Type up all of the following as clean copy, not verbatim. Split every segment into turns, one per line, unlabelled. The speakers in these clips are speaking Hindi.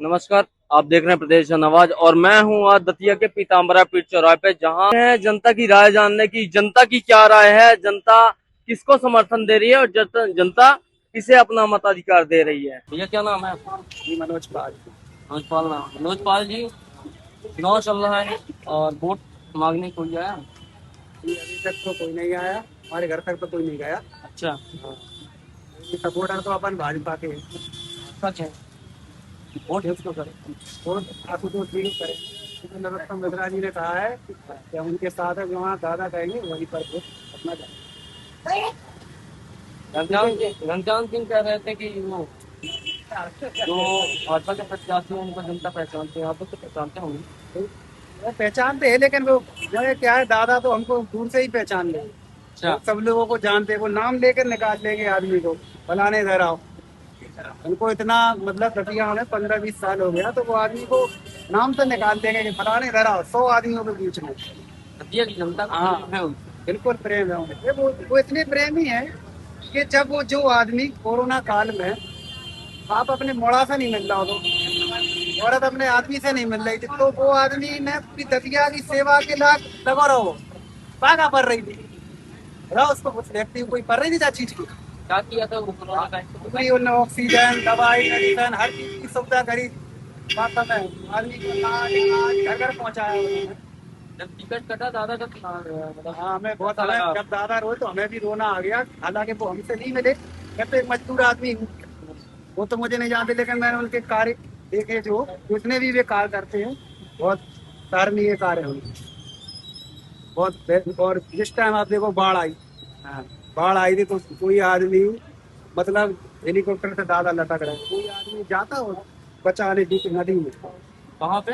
नमस्कार। आप देख रहे हैं प्रदेश जनआवाज और मैं हूं आज दतिया के पीताम्बरा पीठ चौराहे पे, जहां है जनता की राय जानने की। जनता की क्या राय है, जनता किसको समर्थन दे रही है और जनता किसे अपना मताधिकार दे रही है। भैया क्या नाम है आपका?
जी मनोज पाल।
मनोज पाल नाम। मनोज पाल जी, चुनाव चल रहा है और वोट मांगने कोई आया?
जी अभी तक तो कोई नहीं आया, हमारे घर तक तो कोई नहीं गया।
अच्छा,
सपोर्टर तो अपन भाजपा के हैं।
सच है। वोट किसको करें?
और आशुतोष जी को करें, क्योंकि नरोत्तम मिश्रा जी ने कहा है कि हम उनके साथ है, जो वहाँ दादा कहेंगे वहीं पर वोट अपना जाए।
घनश्याम सिंह कह रहे थे कि वो जो भाजपा के प्रत्याशी हैं उनको जनता पहचानते हैं, आप लोग तो पहचानते होंगे।
वो पहचानते हैं, लेकिन वो जो है क्या है, दादा तो हमको दूर से ही पहचान ले।
अच्छा,
वो सब लोगों को जानते हैं, वो नाम लेकर निकाल लेंगे आदमी को, फलाने इधर आओ। उनको इतना मतलब दतिया में 15-20 साल हो गया, तो वो आदमी को नाम से निकाल देंगे कि फलाने इधर आओ, 100 आदमियों के बीच में।
दतिया की जनता का
हाँ,
प्रेम है उनसे।
बिल्कुल प्रेम है उनसे। वो इतने प्रेमी है कि जब वो जो आदमी कोरोना काल में आप अपने मोड़ा से नहीं मिल रहा हो, तो औरत अपने आदमी से नहीं मिल रही थी, तो वो आदमी ने पूरी दतिया की सेवा के लाख लगा रहो भागा पड़ रही थी। रहा उसको कुछ व्यक्ति कोई पड़ रही थी क्या चीज की।
क्या किया था वो कोरोना टाइम पे?
पूरी उन्होंने ऑक्सीजन, दवाई, मेडिसिन, हर चीज की सुविधा करी। वास्तव में आदमी को घर घर पहुंचाया उन्होंने।
जब टिकट कटा दादा का मतलब
हाँ, हमें बहुत,
कैसा लगा?
जब दादा रोए तो हमें भी रोना आ गया। हालांकि वो हमसे नहीं मिले, मैं तो एक मजदूर आदमी हूँ, वो तो मुझे नहीं जानते, लेकिन मैंने उनके कार्य देखे, जो जितने भी वे कार्य करते हैं बहुत सराहनीय कार्य है उनके। और जिस टाइम आप देखो बाढ़ आई, हाँ, बाढ़ आई थी तो कोई आदमी मतलब हेलीकॉप्टर से दादा लटक रहे, कोई आदमी जाता हो बचाने की नदी में।
कहाँ पे?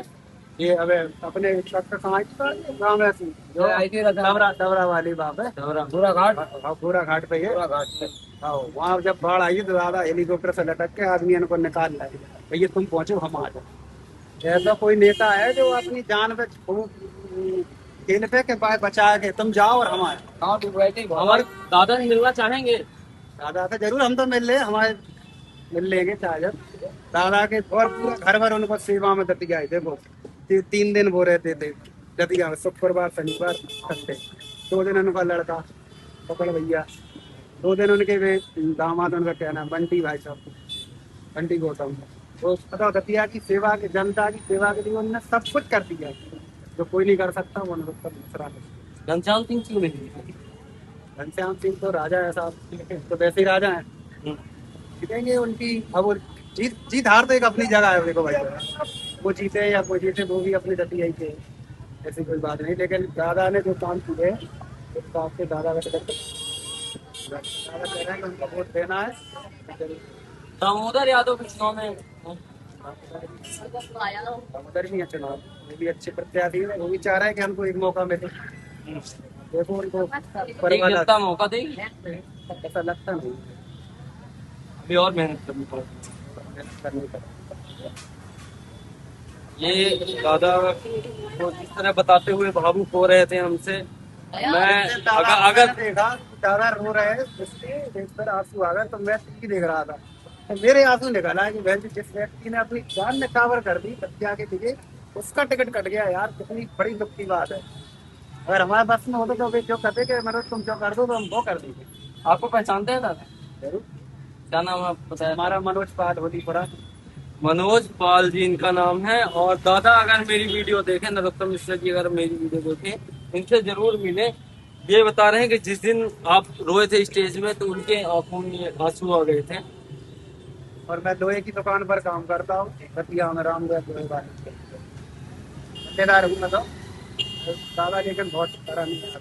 ये अब अपने डॉक्टर समाज का गाँव है, जो
आई थी
डबरा डबरा वाली बात है।
पूरा घाट।
हाँ, पूरा घाट पे है।
पूरा घाट पे।
हाँ, वहाँ जब बाढ़ आई तो दादा हेलीकॉप्टर से लटक के आदमी इनको निकाल लाए, भैया तुम पहुंचो हम आ जाओ। ऐसा कोई नेता है जो अपनी जान पे खेल पे के बचा के तुम जाओ और हम आए।
हाँ, तो बैठे हमारे दादा से मिलना चाहेंगे।
दादा से जरूर हम तो मिल रहे, हमारे मिल लेंगे चाहे दादा के। और पूरा घर भर उनको सेवा में दतिया है। देखो 3 दिन वो रहते थे दतिया में, शुक्रवार शनिवार संडे। 2 दिन उनका लड़का पकड़ भैया, 2 दिन उनके वे दामाद, उनका क्या नाम, बंटी भाई साहब, बंटी गौतम। तो बताओ दतिया की सेवा के, जनता की सेवा के लिए उन्होंने सब कुछ कर दिया है। जो कोई नहीं कर सकता वो उनको दूसरा।
घनश्याम सिंह क्यों नहीं?
घनश्याम सिंह तो राजा है साहब, तो वैसे ही राजा है, जीतेंगे उनकी। अब वो जीत जीत हार तो एक अपनी जगह है, देखो भाई वो जीते या कोई जीते, वो भी अपनी दतिया ही के, ऐसी कोई बात नहीं। लेकिन दादा ने जो काम किए हैं उस हिसाब से दादा का टिकट, दादा कह रहे हैं कि उनको वोट देना है।
दामोदर यादव के चुनाव में
दामोदर भी है चुनाव, वो भी अच्छे प्रत्याशी है, वो भी चाह रहा है कि हमको एक मौका मिले। देखो उनको परवाना
जनता मौका देगी।
ऐसा लगता नहीं
अभी और मेहनत करनी पड़ेगी।
करने का।
ये दादा को जिस तरह बताते हुए भावुक हो रहे थे हमसे, मैं अगर
देखा दादा रो रहे हैं, उसके फेस पर आंसू आ गए, तो मैं टीवी देख रहा था, तो मेरे आंसू निकल आए कि वैसे जिस व्यक्ति ने अपनी जान निछावर कर दी हत्या के लिए, उसका टिकट कट गया यार, कितनी बड़ी दुख की बात है। अगर हमारे बस में होता तो वे जो कहते कि मतलब तुम जो कर दो तो हम वो कर देंगे।
आपको पहचानते हैं दादा?
जरूर।
क्या नाम है आप बताया?
हमारा मनोज पाल होलीपुरा।
मनोज पाल जी इनका नाम है। और दादा अगर मेरी वीडियो देखें, नरोत्तम मिश्रा जी अगर मेरी वीडियो देखें, इनसे जरूर मिले। ये बता रहे हैं कि जिस दिन आप रोए थे स्टेज में तो उनके आंखों में आंसू आ गए थे।
और मैं लोहे की दुकान पर काम करता हूँ दतिया में, रामगढ़ लोहे वाले ठेकेदार हूँ मैं तो। दादा लेकिन बहुत तरह नहीं आता।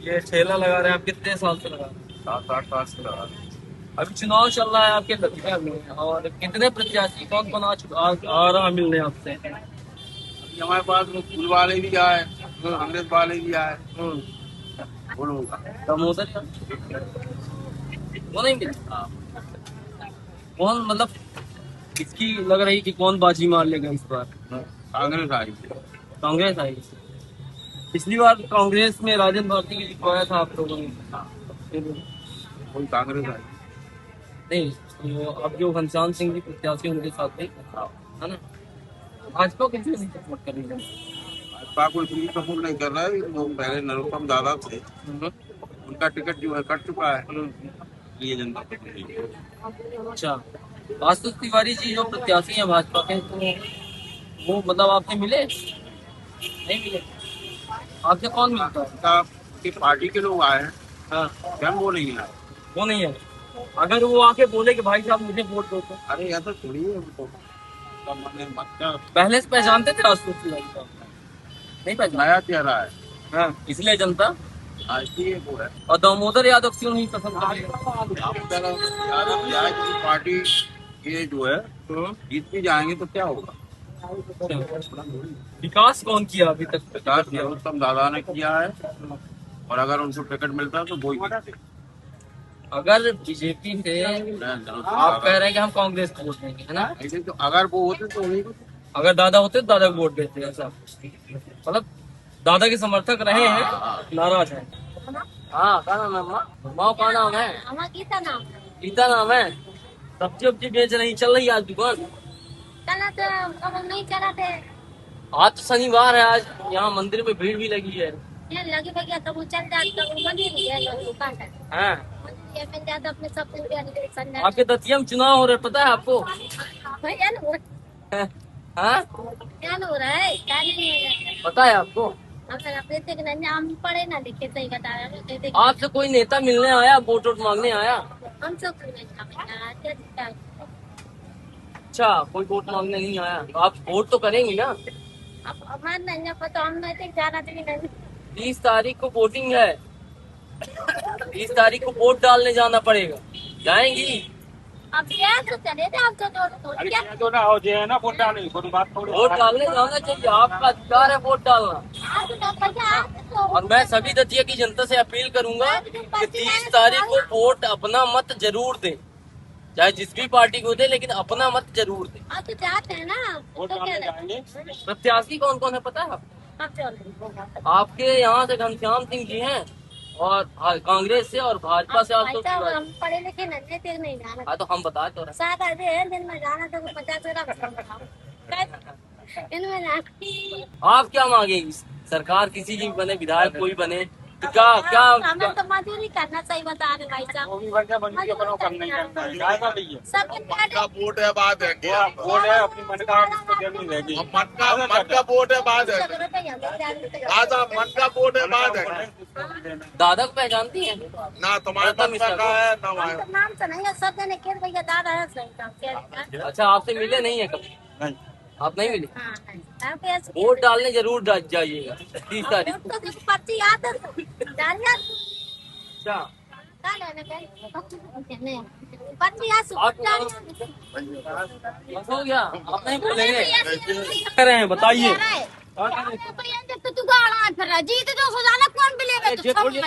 ये ठेला लगा रहे हैं आप कितने साल से लगा रहे हैं?
7-8 साल से लगा रहे हैं।
अभी चुनाव चल रहा है आपके दतिया में, और कितने प्रत्याशी कौन कौन आ रहा मिलने आपसे?
अभी हमारे पास वो फूल वाले भी आए, कांग्रेस वाले भी आए। बोलो।
दामोदर का वो नहीं मिला। कौन मतलब इसकी लग रही कि कौन बाजी मार लेगा इस बार?
कांग्रेस आई।
कांग्रेस आई। पिछली बार कांग्रेस में राजन भारती को जितवाया था आप लोगों ने, फिर
कोई कांग्रेस आई।
नहीं, तो अब जो घनश्याम सिंह जी प्रत्याशी उनके साथ में है ना, भाजपा को क्यों नहीं सपोर्ट कर रही है?
भाजपा को इसलिए सपोर्ट नहीं कर रहा है, वो पहले नरोत्तम दादा थे, उनका टिकट जो है कट चुका है, ये जनता को।
अच्छा, आशुतोष तिवारी जी जो प्रत्याशी हैं भाजपा के, तो वो मतलब आपसे मिले नहीं मिले? आपसे कौन मिलता है?
उनका कि पार्टी के लोग आए हैं,
हाँ,
क्या वो नहीं आए।
वो नहीं है। अगर वो आके बोले कि भाई साहब मुझे वोट दो तो?
अरे ऐसा थोड़ी है, उनको तो मैंने मतलब
पहले से पहचानते थे आशुतोष तिवारी को? नहीं पहचाना?
नया चेहरा है,
हाँ, इसलिए जनता।
इसलिए वो है।
और दामोदर यादव क्यों नहीं पसंद कर रही?
यादव जाए की पार्टी ये जो है जीत भी जाएंगे तो क्या होगा।
विकास कौन किया अभी तक?
विकास नरोत्तम दादा ने किया है, और अगर उनको टिकट मिलता है तो वो ही जीतते।
अगर बीजेपी से आप कह रहे हैं कि हम कांग्रेस को वोट देंगे, है ना?
ऐसे तो अगर वो होते तो उन्हीं को।
अगर दादा होते तो दादा को वोट देते हैं, ऐसा मतलब दादा के समर्थक रहे हैं, नाराज हैं। हाँ, क्या नाम है अम्मा? अम्मा का नाम है
हमारा गीता नाम है।
गीता नाम है। सब्जी वब्जी बेच रही, चल रही है आज दुकान?
चला तो कब नहीं चला थे,
आज तो शनिवार है, आज यहाँ मंदिर में भीड़ भी लगी है।
ये लगी भैया तब वो चल जाते तो वो मंदिर ही है, लोग दुकान है
हाँ,
मंदिर है, मिल जाता अपने सब कुछ दिया संडे
आपके दतिया में चुनाव हो रहे, पता है आपको?
भैया ना वो
हाँ,
क्या हो रहा है, क्या नहीं हो रहा है।
पता है आपको?
अगर आप देते कि नहीं, हम पढ़े ना लिखे, सही बता रहे हैं, देते
आपसे कोई नेता मिलने आया, वोट वोट मांगने आया?
हम सब कुछ नहीं समझना।
अच्छा, कोई वोट मांगने नहीं आया, तो आप वोट तो करेंगी ना?
अब हमारे नहीं पता, हम नहीं जाना चाहिए नहीं।
30 तारीख को वोटिंग है, 30 तारीख को वोट डालने जाना पड़ेगा, जाएंगी?
अब क्या तो चले थे, आप तो क्या
तो ना हो जाए ना वोट डालने की बात थोड़ी।
वोट डालने जाना चाहिए, आपका अधिकार है वोट डालना।
आप तो भैया तो
और मैं सभी दतिया की जनता से अपील करूंगा कि 30 तारीख को वोट अपना मत जरूर दें, चाहे जिस भी पार्टी को दे, लेकिन अपना मत जरूर दें।
आप तो जाते हैं ना,
वोट
तो क्या
डालने जाएंगे।
प्रत्याशी कौन कौन है पता है आपको?
आप चलो
आपके यहाँ से घनश्याम सिंह जी हैं, और कांग्रेस से और भाजपा से आशुतोष
भाई साहब,
तिवारी।
हम पढ़े लिखे नहीं थे, नहीं जाना
हाँ, तो हम बता तो रहे
सात आधे हैं, दिन में जाना था 50 इनमें जाना।
आप क्या मांगेंगी? सरकार किसी की भी बने, विधायक कोई बने, तो क्या क्या
हमें तो मजदूरी करना, सही बता रहे भाई साहब। सबके
का वोट है बाद है, वोट है अपनी मन का देनी रहेगी। मन का वोट है बाद है, दादा मन का वोट है बाद है।
दादा को पहचानती हैं?
ना तुम्हारे मन का है ना हमारा।
नाम से नहीं है, सब जने खेल भैया दादा है, सही काम।
अच्छा, आपसे मिले नहीं है कभी?
नहीं।
आप नहीं मिले?
हाँ,
वोट डालने जरूर जाइएगा 30 तारीख को।
तो देखो पर्ची याद है तो डालिए।
अच्छा,
पर्ची याद
बस हो गया, आप नहीं बोलेंगे? कह रहे हैं, बताइए।
जीत जो सुजाना कौन मिलेगा?
ये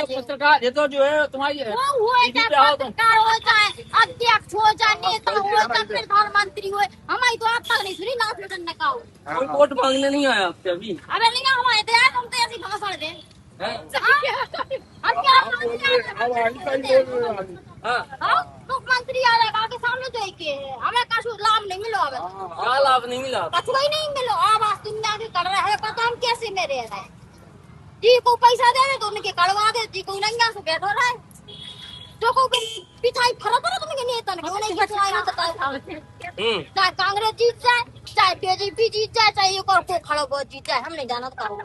पत्रकार, ये तो जो है तुम्हारी है,
वो हुए
टीवी
चाहे
पे आओ तुम।
पत्रकार हो, चाहे अध्यक्ष हो, चाहे नेता हो, चाहे प्रधानमंत्री हो, हमारी तो आप तक नहीं सुनी ना सुनने का हो।
कोई वोट मांगने नहीं आया आपसे अभी?
अबे नहीं हमारे तो यार, हम तो ऐसी भाषण दे
हैं?
हम क्या
हाँ,
मुख्यमंत्री आ रहा है के सामने तो एक हमें कछु लाभ नहीं मिलो, अब
क्या लाभ नहीं मिला?
कछु ही नहीं मिलो। आवाज तुम आगे कर रहे हैं, पता हम कैसे में रह रहे हैं। जी को पैसा दे रहे तो उनके कड़वा दे, जी को नहीं से बैठ रहा है, जो को पिछाई फरक है तुमके नेता ने उन्हें पिछाई ना चाहे कांग्रेस जीत जाए, चाहे बीजेपी जीत जाए, चाहे एक और को खड़ा बहुत जीत जाए, हम नहीं जाना तो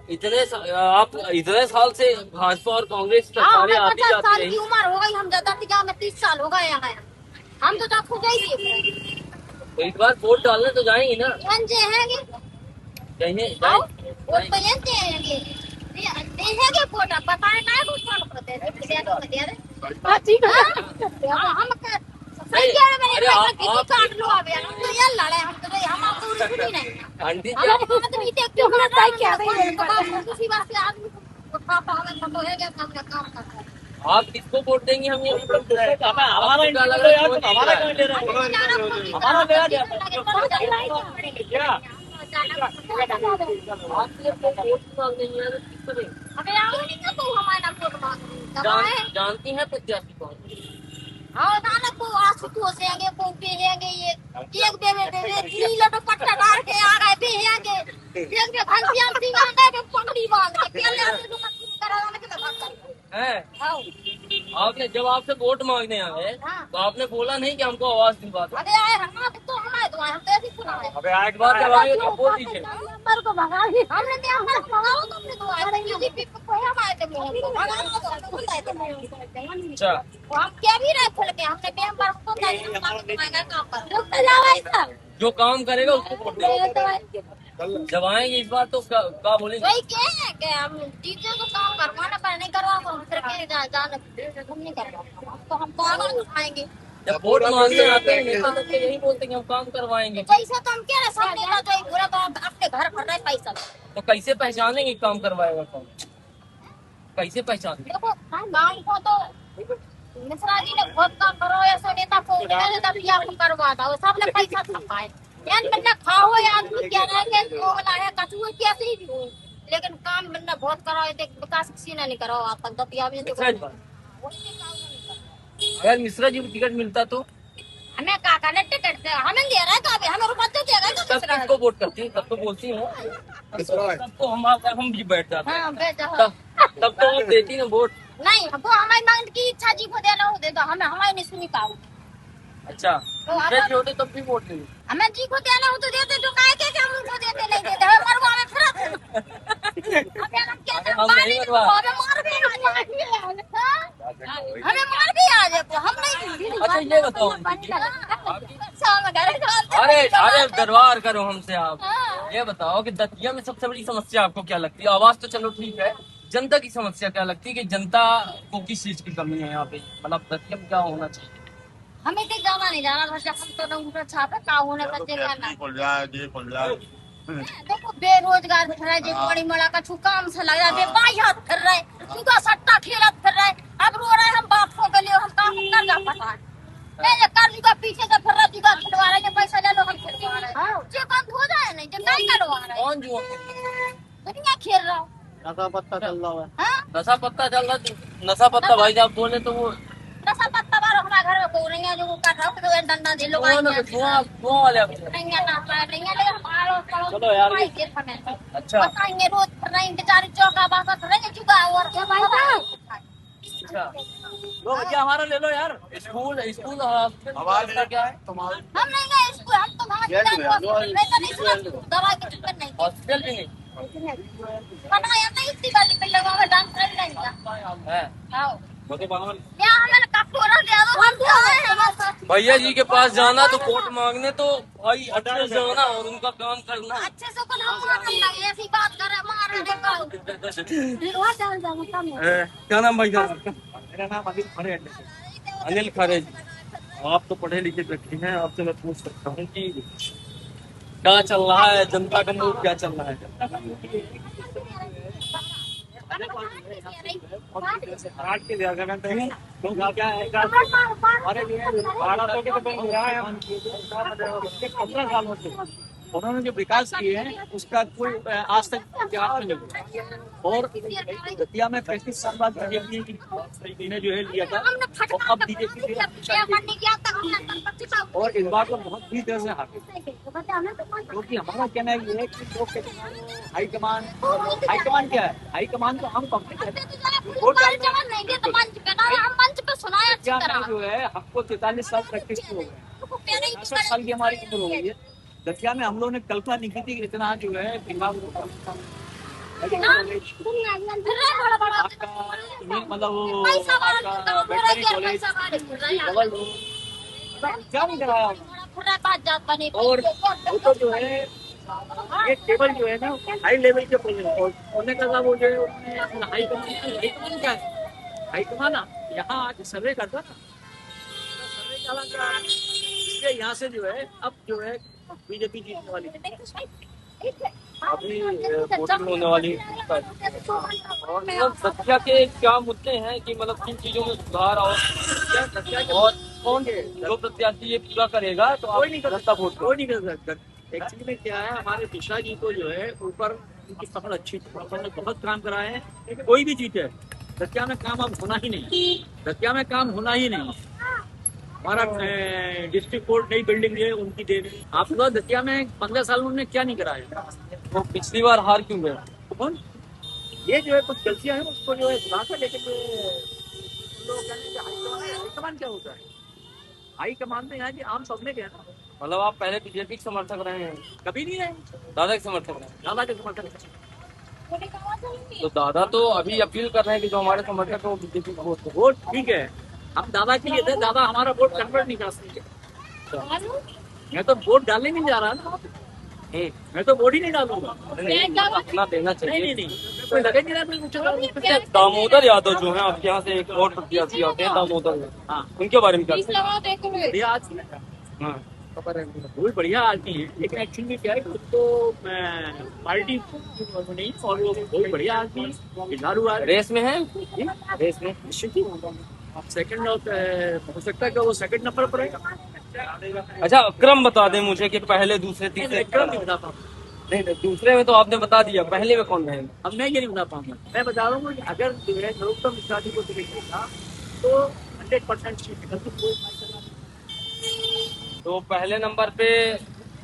आप इतने साल से भाजपा और कांग्रेस सरकारें आती
50
जाती
साल
रही,
की उम्र हो गई, हम ज्यादा में 30 साल हो गए यहाँ, हम तो तक हो जाएगी।
तो इस बार वोट डालने तो जाएंगी ना?
जाएंगे
जाएंगे
वोट पे लेते हैं, देखेंगे वोट, अब बताए ना कुछ कौन करते हैं, ठीक है हम सही कह रहे हैं,
अरे
मेरे किसी
आप
काट लो, अब हम तो ये लड़े, हम तो हम आपको सुनी नहीं
आंटी जी,
हमारे को तो नहीं देखते हो ना, क्या किसी बात से आदमी को पापा हमें फोटो है क्या काम करता है।
आप किसको वोट देंगी? हम ये
हमारा
क्या लग रहा है?
हमारा क्यों ले रहे हो?
हमारा ले गया
आपसे वोट मांगने नहीं आया तो किसको देंगे?
अबे आओ नहीं तो हमारा वोट मांगो,
जानती हैं प्रत्याशी कौन?
हाँ नाना को आसू सेंगे को बेहेंगे ये एक बे नीला दुपट्टा डाल के आ गए बेहेंगे एक बे घंटिया सिंगा के पगड़ी बांध के पहले से दुकान कराने के भाग कर
हैं
हाँ
आपने जब आपसे वोट मांगने आए
हाँ।
तो आपने बोला नहीं कि हमको आवाज दिलवा दो।
अरे आए हम तो हमारे तो हम तो ऐसे ही सुना है
अबे एक बार जब आएंगे तो बोल दीजिए।
नंबर को भगा ही हमने क्या हमारा भगाओ तुमने तो आए यूपी पे कोई हमारे तो भगाओ तो बोलता है तो
अच्छा
हम क्या भी रहे खुल के हमने बेम पर तो नहीं मांगा काम पर रुक तो जाओ ऐसा
जो काम करेगा उसको वोट देंगे। जब आएंगे इस बार तो क्या बोलेंगे?
वही क्या है कि हम टीचर को काम करवाना पर नहीं करवा तो हम फिर के जाने हम नहीं करवा तो हम कौन खाएंगे
जब वोट मांगने आते हैं नेता तो यही बोलते हैं कि हम काम करवाएंगे।
पैसा तो हम कह रहे सब नेता तो ही पूरा तो अपने घर भर रहे पैसा
तो कैसे पहचानेंगे काम करवाएगा कौन? कैसे पहचानेंगे?
देखो काम को तो मिश्रा जी ने बहुत काम करो ऐसा नेता को तभी आपको करवा था सबने पैसा छपाए यार बन्ना खाओ या आदमी क्या रहेंगे कोगला है कचुए कैसे ही भी लेकिन काम बन्ना बहुत करो ये विकास किसी ने नहीं करो आप तक दतिया में तो
अगर मिश्रा जी को टिकट मिलता तो
हमें का करने टिकट से हमें दे रहा है तो अभी हमें रुपया तो देगा तो
तब
मिश्रा
किसको वोट करती तब तो बोलती हूँ तब तो हम भी बैठ जाते हैं।
हाँ बेटा
तब तो आप देती ना वोट।
नहीं हमको हमारी मांग की इच्छा जी को देना हो दे तो हमें हमारी नहीं सुनी पाओ
अच्छा
तो
मिश्रा होते तब भी वोट देंगे।
हमें जी को देना हो तो देते तो काहे के हम उनको देते नहीं देते हमें मरवा में फिर
हम नहीं मरवा।
हमें मार भी आ जाए हम नहीं
अच्छा ये बताओ अरे अरे दरबार करो हमसे आप ये बताओ कि दतिया में सबसे बड़ी समस्या आपको क्या लगती है? आवाज तो चलो ठीक है, जनता की समस्या क्या लगती है कि जनता को किस चीज की कमी है यहाँ पे? मतलब दतिया में क्या होना चाहिए?
हमें कहीं जाना नहीं जाना हम तो डंगूर छापे का होने का जगह देखो बेरोजगार फिर रहे जो बड़ी मड़ा का छु काम से लग रहा है बाई हाथ फिर रहे उनका सट्टा खेलत फिर रहे अब रो रहे हम बाप को लिए हम काम कर जा पता नहीं ये कर का पीछे से फिर रहा जुगाड़ खिलवा रहे हैं पैसा ले लो हम खिलवा रहे हैं जो बंद हो जाए नहीं जो नहीं करवा रहे
कौन जुआ
दुनिया खेल रहा
नशा पत्ता चल रहा है।
हाँ
नशा पत्ता चल रहा है? नशा पत्ता भाई साहब बोले तो वो
नशा पत्ता बार हमारे घर में को नहीं है जो वो कर रहा है तो डंडा दे लो
धुआं वाले आपसे।
नहीं है ना नहीं है लेकिन हमारे
चलो यार।
अच्छा बताएंगे रोज फिर रहे बेचारे चौका बासा फिर रहे जुगा और भाई साहब
अच्छा लो भैया हमारा ले लो यार। स्कूल स्कूल हॉस्पिटल क्या है?
हम नहीं गए स्कूल हम तो दवा के चक्कर नहीं
हॉस्पिटल भी नहीं
बनाया नहीं इतनी बार पे लगा डॉक्टर नहीं
है।
आओ क्या हमें कपूरा दे दो हम तो आए हैं बस
भैया जी के पास जाना तो वोट मांगने तो भाई अच्छे से जाना और उनका काम करना।
अच्छे से कौन हम मारने लगे ऐसी बात कर रहे मार देखो रोज डाल जाओ कम
क्या नाम भाई साहब?
मेरा नाम अनिल खरे।
अनिल खरे जी, आप तो पढ़े लिखे व्यक्ति हैं, आपसे मैं पूछ सकता हूँ कि क्या चल रहा है, जनता का मूड क्या चल रहा है?
हाट के दिया करते हैं तो क्या है हमारे लिए 1200 के तो बैंक रहा है 15 सालों से उन्होंने जो विकास किए हैं उसका कोई आज तक ध्यान नहीं लगा। और दतिया में 35 साल बाद बीजेपी ने जो है लिया था और अब बीजेपी और इस बार तो बहुत ही तरह से हारे क्योंकि हमारा कहना ये है कि लोग हाईकमान क्या है? हाईकमान तो हम पब्लिक है जो है हमको 43 साल प्रैक्टिस हो गए 65 साल की हमारी उम्र हो गई है। दतिया में हम लोगों ने कल्पना नहीं की थी कि इतना जो है दिमाग आपका मतलब आपका वेटनरी कॉलेज डबल क्या नहीं कराया और वो तो जो है ये टेबल जो है ना हाई लेवल के होने का वो जो है हाईकमान क्या है? हाईकमान यहाँ आज सर्वे करता ना सर्वे का इसलिए यहाँ से जो है अब जो है बीजेपी जीतने वाली
अपनी वोटिंग होने वाली और मतलब दतिया के क्या मुद्दे हैं कि मतलब किन चीजों में सुधार और कौन जो प्रत्याशी ये पूरा करेगा तो कोई नहीं कर सकता वोट
कोई नहीं कर सकता। एक्चुअली में क्या है हमारे दिशा जी को जो है ऊपर उनकी पकड़ अच्छी उन्होंने बहुत काम कराए हैं। कोई भी जीते दतिया में काम अब होना ही नहीं, दतिया में काम होना ही नहीं।
हमारा डिस्ट्रिक्ट कोर्ट नई बिल्डिंग है उनकी देन है। आपने कहा दतिया में 15 साल में उन्होंने क्या नहीं कराया।
वो पिछली बार हार क्यों गए?
कौन ये जो है कुछ गलतियां हैं उसको जो है सुधार कर, लेकिन लोग कहते हैं कि हाईकमान क्या होता है। हाईकमान तो यहाँ की आम सबने क्या ना,
मतलब आप पहले बीजेपी के समर्थक रहे हैं,
कभी नहीं रहे
दादा के समर्थक रहे हैं।
दादा के समर्थन।
तो दादा तो अभी अपील कर रहे हैं कि जो हमारे समर्थक है वो बीजेपी को वोट करें।
वोट ठीक है, हम दादा के लिए थे, दादा हमारा वोट कन्वर्ट नहीं कर सकते। मैं तो वोट डालने नहीं जा रहा ना, मैं तो वोट ही नहीं डालूंगा।
अपना देना
नहीं
चाहिए।
नहीं नहीं, कोई लगे नहीं रहा कोई कुछ।
दामोदर यादव जो है आपके यहाँ से एक और प्रत्याशी आते हैं, दामोदर,
हाँ
उनके बारे में क्या कहें?
बढ़िया आदमी है,
हाँ,
बहुत बढ़िया आदमी है, लेकिन एक्चुअली क्या है उसको पार्टी नहीं, और वो बहुत बढ़िया आदमी है, झाड़ू आ
रेस में है, रेस में।
सेकंड हो सकता है कि वो सेकंड नंबर पर है।
अच्छा, क्रम बता दें मुझे कि पहले, दूसरे, तीसरे।
क्रम नहीं बता पाऊंगा,
नहीं, दूसरे में तो आपने बता दिया, पहले में कौन रहेगा?
अब मैं ये नहीं बता पाऊंगा। मैं बता रहा हूँ कि अगर जो है नरोत्तम मिश्रा जी को टिकट मिलेगा तो 100% सीट निकल के कोई फायदा नहीं।
तो पहले नंबर पे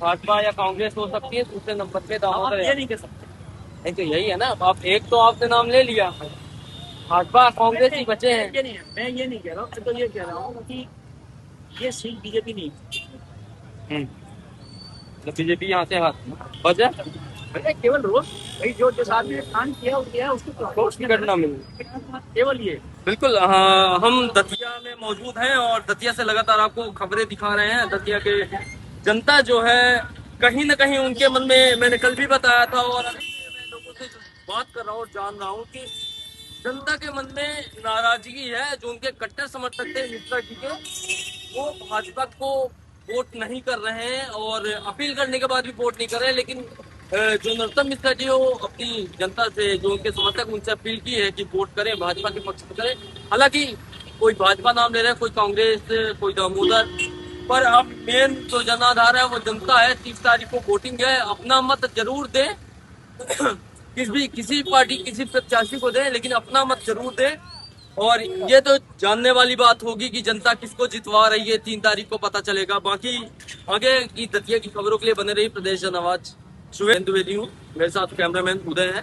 भाजपा या कांग्रेस हो सकती है, दूसरे नंबर पे
अब आप
दामोदर
ये
यादव।
नहीं कह सकते।
नहीं तो यही है ना, आप एक तो आपने नाम ले लिया, भाजपा कांग्रेस ही बचे हैं।
ये नहीं है, मैं ये नहीं कह रहा हूँ, मैं तो ये कह रहा हूँ कि ये सीट बीजेपी नहीं है।
तो बीजेपी यहाँ से हाथ वजह
अरे केवल रोज भाई जो जिस आदमी ने काम किया उसको
टिकट ना मिले,
केवल ये।
बिल्कुल। हाँ, हम दतिया में मौजूद हैं और दतिया से लगातार आपको खबरें दिखा रहे हैं। दतिया के जनता जो है कहीं ना कहीं उनके मन में, मैंने कल भी बताया था और अभी मैं लोगों से बात कर रहा हूँ और जान रहा हूँ कि जनता के मन में नाराजगी है। जो उनके कट्टर समर्थक थे मिश्रा जी के, वो भाजपा को वोट नहीं कर रहे हैं और अपील करने के बाद भी वोट नहीं कर रहे हैं। लेकिन जो नरोत्तम मिश्रा जी वो अपनी जनता से, जो उनके समर्थक, उनसे अपील की है कि वोट करें, भाजपा के पक्ष में करें। हालांकि कोई भाजपा नाम ले रहे हैं, कोई कांग्रेस, कोई दामोदर, पर अब मेन जो जनाधार है वो जनता है। 30 तारीख को वोटिंग है, अपना मत जरूर दें। किसी पार्टी, किसी प्रत्याशी को दें, लेकिन अपना मत जरूर दें। और ये तो जानने वाली बात होगी कि जनता किसको जितवा रही है, 3 तारीख को पता चलेगा। बाकी आगे की दतिया की खबरों के लिए बने रही प्रदेश जनआवाज। शुभेंदु द्विवेदी हूँ, मेरे साथ कैमरामैन उदय है।